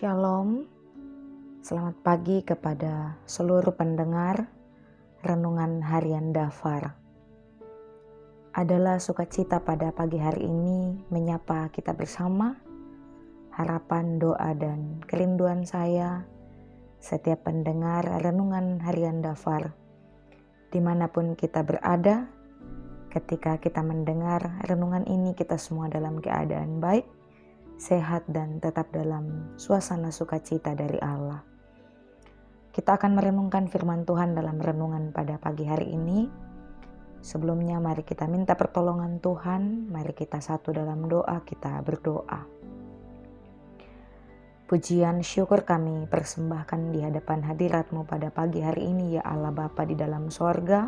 Shalom, selamat pagi kepada seluruh pendengar Renungan Harian Dafar. Adalah sukacita pada pagi hari ini menyapa kita bersama. Harapan, doa, dan kerinduan saya setiap pendengar Renungan Harian Dafar dimanapun kita berada. Ketika kita mendengar renungan ini, kita semua dalam keadaan baik, sehat, dan tetap dalam suasana sukacita dari Allah. Kita akan merenungkan firman Tuhan dalam renungan pada pagi hari ini. Sebelumnya mari kita minta pertolongan Tuhan, mari kita satu dalam doa, kita berdoa. Pujian syukur kami persembahkan di hadapan hadirat-Mu pada pagi hari ini, ya Allah Bapa di dalam sorga.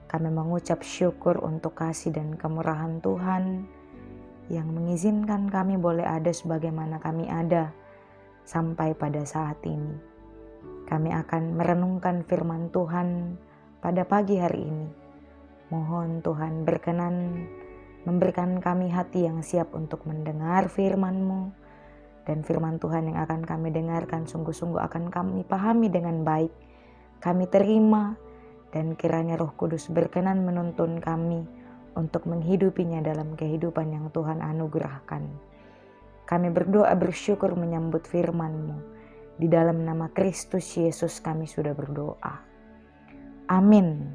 Kami mengucap syukur untuk kasih dan kemurahan Tuhan yang mengizinkan kami boleh ada sebagaimana kami ada sampai pada saat ini. Kami akan merenungkan firman Tuhan pada pagi hari ini. Mohon Tuhan berkenan memberikan kami hati yang siap untuk mendengar firman-Mu, dan firman Tuhan yang akan kami dengarkan sungguh-sungguh akan kami pahami dengan baik, kami terima, dan kiranya Roh Kudus berkenan menuntun kami untuk menghidupinya dalam kehidupan yang Tuhan anugerahkan. Kami berdoa bersyukur menyambut firman-Mu. Di dalam nama Kristus Yesus kami sudah berdoa. Amin.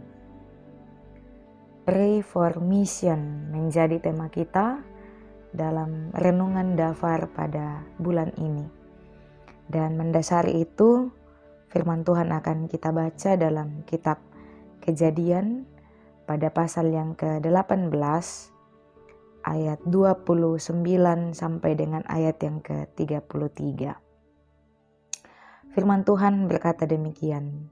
Pray for Mission menjadi tema kita dalam Renungan Dafar pada bulan ini. Dan mendasari itu, firman Tuhan akan kita baca dalam kitab Kejadian pada pasal yang ke-18 ayat 29 sampai dengan ayat yang ke-33. Firman Tuhan berkata demikian.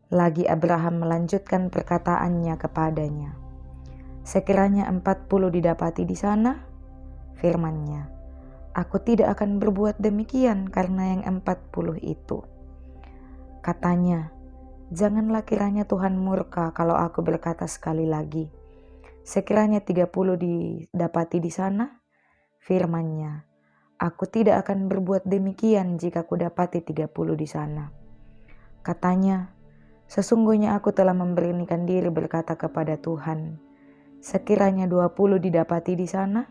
Lagi Abraham melanjutkan perkataannya kepadanya. Sekiranya 40 didapati di sana, firman-Nya, aku tidak akan berbuat demikian karena yang 40 itu. Katanya, janganlah kiranya Tuhan murka kalau aku berkata sekali lagi. Sekiranya 30 didapati di sana, firman-Nya, aku tidak akan berbuat demikian jika ku dapati 30 di sana. Katanya, sesungguhnya aku telah memberanikan diri berkata kepada Tuhan, sekiranya 20 didapati di sana,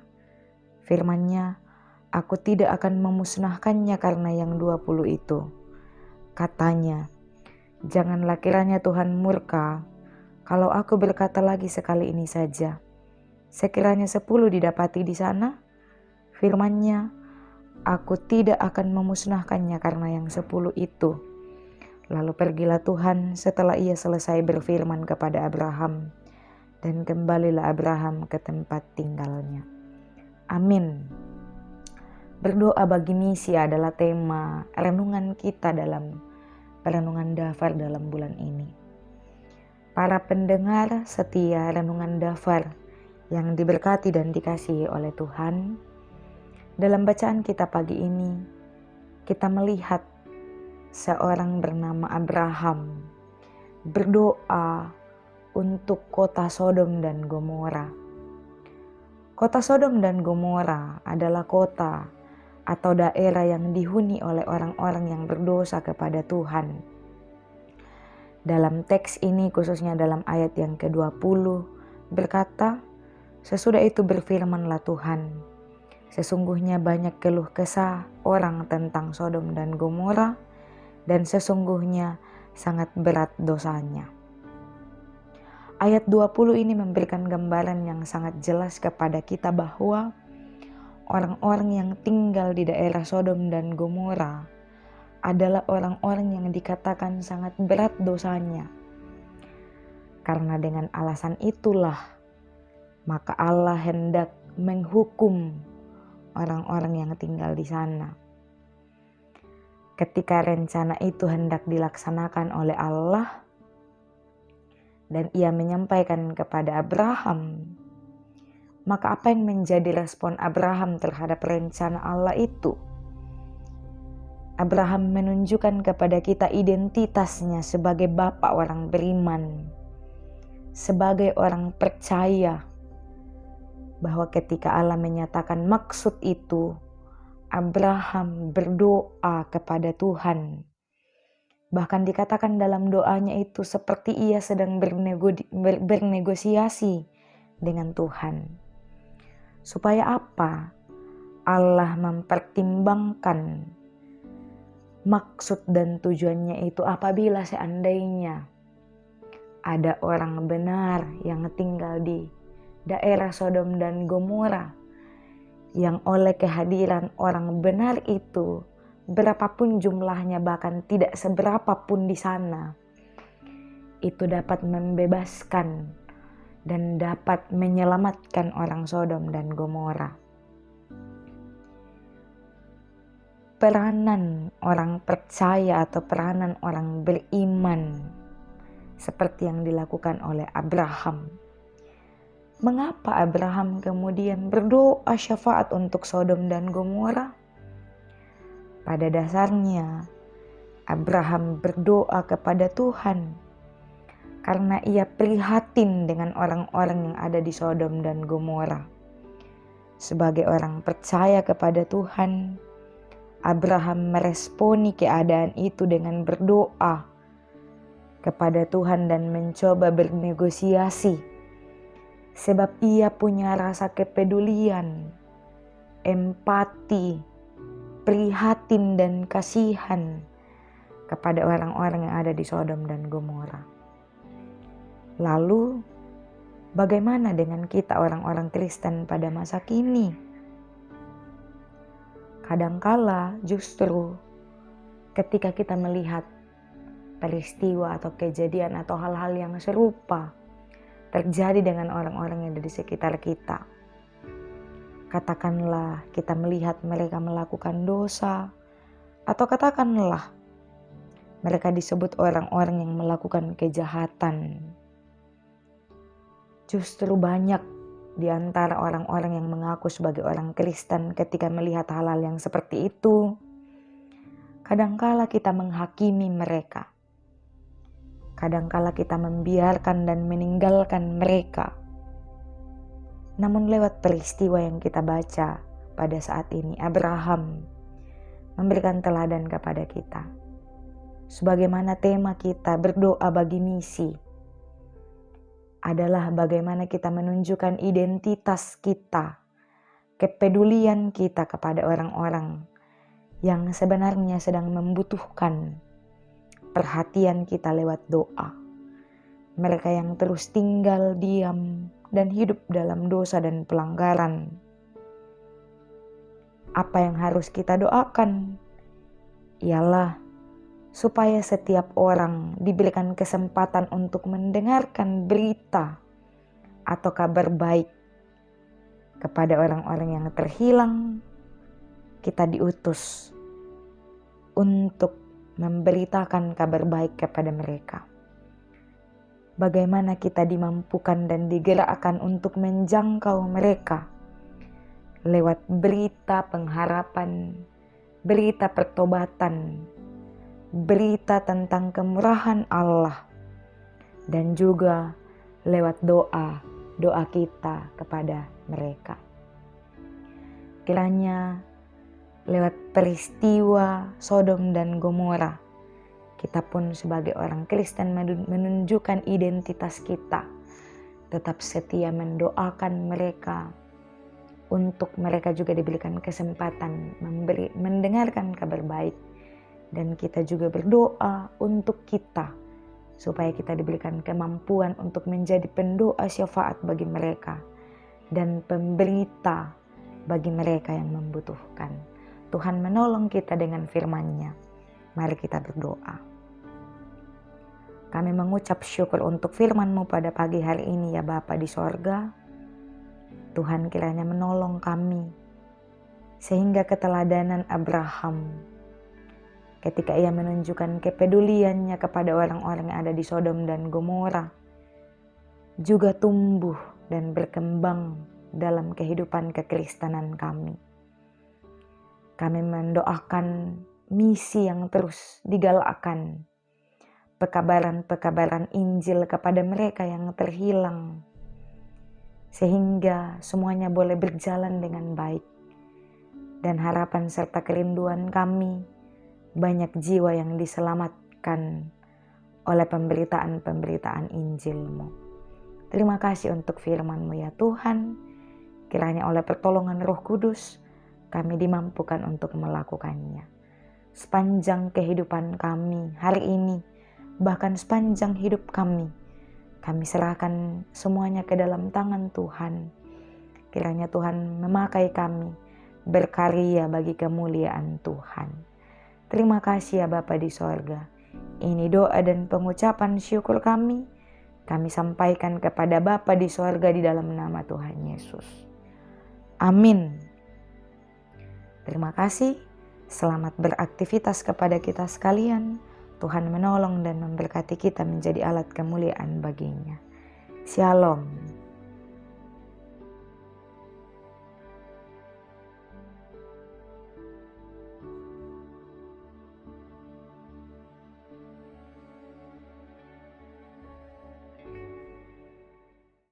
firman-Nya, aku tidak akan memusnahkannya karena yang 20 itu. Katanya, janganlah kiranya Tuhan murka kalau aku berkata lagi sekali ini saja. Sekiranya 10 didapati di sana, firman-Nya, aku tidak akan memusnahkannya karena yang 10 itu. Lalu pergilah Tuhan setelah ia selesai berfirman kepada Abraham, dan kembalilah Abraham ke tempat tinggalnya. Amin. Berdoa bagi misi adalah tema renungan kita dalam Renungan Dafar dalam bulan ini. Para pendengar setia Renungan Dafar yang diberkati dan dikasihi oleh Tuhan, dalam bacaan kita pagi ini, kita melihat seorang bernama Abraham berdoa untuk kota Sodom dan Gomora. Kota Sodom dan Gomora adalah kota atau daerah yang dihuni oleh orang-orang yang berdosa kepada Tuhan. Dalam teks ini, khususnya dalam ayat yang ke-20, berkata, sesudah itu berfirmanlah Tuhan, sesungguhnya banyak keluh kesah orang tentang Sodom dan Gomora, dan sesungguhnya sangat berat dosanya. Ayat 20 ini memberikan gambaran yang sangat jelas kepada kita bahwa orang-orang yang tinggal di daerah Sodom dan Gomora adalah orang-orang yang dikatakan sangat berat dosanya. Karena dengan alasan itulah, maka Allah hendak menghukum orang-orang yang tinggal di sana. Ketika rencana itu hendak dilaksanakan oleh Allah, dan ia menyampaikan kepada Abraham, maka apa yang menjadi respon Abraham terhadap rencana Allah itu? Abraham menunjukkan kepada kita identitasnya sebagai bapa orang beriman, sebagai orang percaya bahwa ketika Allah menyatakan maksud itu, Abraham berdoa kepada Tuhan. Bahkan dikatakan dalam doanya itu seperti ia sedang bernegosiasi dengan Tuhan. Supaya apa? Allah mempertimbangkan maksud dan tujuannya itu apabila seandainya ada orang benar yang tinggal di daerah Sodom dan Gomora, yang oleh kehadiran orang benar itu, berapapun jumlahnya bahkan tidak seberapa pun di sana, itu dapat membebaskan dan dapat menyelamatkan orang Sodom dan Gomora. Peranan orang percaya atau peranan orang beriman seperti yang dilakukan oleh Abraham. Mengapa Abraham kemudian berdoa syafaat untuk Sodom dan Gomora? Pada dasarnya Abraham berdoa kepada Tuhan karena ia prihatin dengan orang-orang yang ada di Sodom dan Gomora. Sebagai orang percaya kepada Tuhan, Abraham meresponi keadaan itu dengan berdoa kepada Tuhan dan mencoba bernegosiasi, sebab ia punya rasa kepedulian, empati, prihatin dan kasihan kepada orang-orang yang ada di Sodom dan Gomora. Lalu, bagaimana dengan kita orang-orang Kristen pada masa kini? Kadangkala justru ketika kita melihat peristiwa atau kejadian atau hal-hal yang serupa terjadi dengan orang-orang yang ada di sekitar kita, katakanlah kita melihat mereka melakukan dosa, atau katakanlah mereka disebut orang-orang yang melakukan kejahatan. Justru banyak di antara orang-orang yang mengaku sebagai orang Kristen ketika melihat hal-hal yang seperti itu, kadangkala kita menghakimi mereka. Kadangkala kita membiarkan dan meninggalkan mereka. Namun lewat peristiwa yang kita baca pada saat ini, Abraham memberikan teladan kepada kita. Sebagaimana tema kita berdoa bagi misi, adalah bagaimana kita menunjukkan identitas kita, kepedulian kita kepada orang-orang yang sebenarnya sedang membutuhkan perhatian kita lewat doa. Mereka yang terus tinggal diam dan hidup dalam dosa dan pelanggaran. Apa yang harus kita doakan? Ialah supaya setiap orang diberikan kesempatan untuk mendengarkan berita atau kabar baik. Kepada orang-orang yang terhilang, kita diutus untuk memberitakan kabar baik kepada mereka. Bagaimana kita dimampukan dan digerakkan untuk menjangkau mereka lewat berita pengharapan, berita pertobatan, berita tentang kemurahan Allah, dan juga lewat doa kita kepada mereka. Kiranya lewat peristiwa Sodom dan Gomora, kita pun sebagai orang Kristen menunjukkan identitas kita, tetap setia mendoakan mereka, untuk mereka juga diberikan kesempatan mendengarkan kabar baik. Dan kita juga berdoa untuk kita, supaya kita diberikan kemampuan untuk menjadi pendoa syafaat bagi mereka dan pemberita bagi mereka yang membutuhkan. Tuhan menolong kita dengan firman-Nya. Mari kita berdoa. Kami mengucap syukur untuk firman-Mu pada pagi hari ini ya Bapa di sorga. Tuhan kiranya menolong kami, sehingga keteladanan Abraham ketika ia menunjukkan kepeduliannya kepada orang-orang yang ada di Sodom dan Gomora, juga tumbuh dan berkembang dalam kehidupan kekristenan kami. Kami mendoakan misi yang terus digalakkan, pekabaran-pekabaran Injil kepada mereka yang terhilang, sehingga semuanya boleh berjalan dengan baik. dan harapan serta kerinduan kami, banyak jiwa yang diselamatkan oleh pemberitaan-pemberitaan Injil-Mu. Terima kasih untuk firman-Mu ya Tuhan. Kiranya oleh pertolongan Roh Kudus, kami dimampukan untuk melakukannya. Sepanjang kehidupan kami hari ini, bahkan sepanjang hidup kami serahkan semuanya ke dalam tangan Tuhan. Kiranya Tuhan memakai kami berkarya bagi kemuliaan Tuhan. Terima kasih ya Bapa di sorga. Ini doa dan pengucapan syukur kami sampaikan kepada Bapa di sorga di dalam nama Tuhan Yesus. Amin. Terima kasih. Selamat beraktivitas kepada kita sekalian. Tuhan menolong dan memberkati kita menjadi alat kemuliaan baginya. Shalom.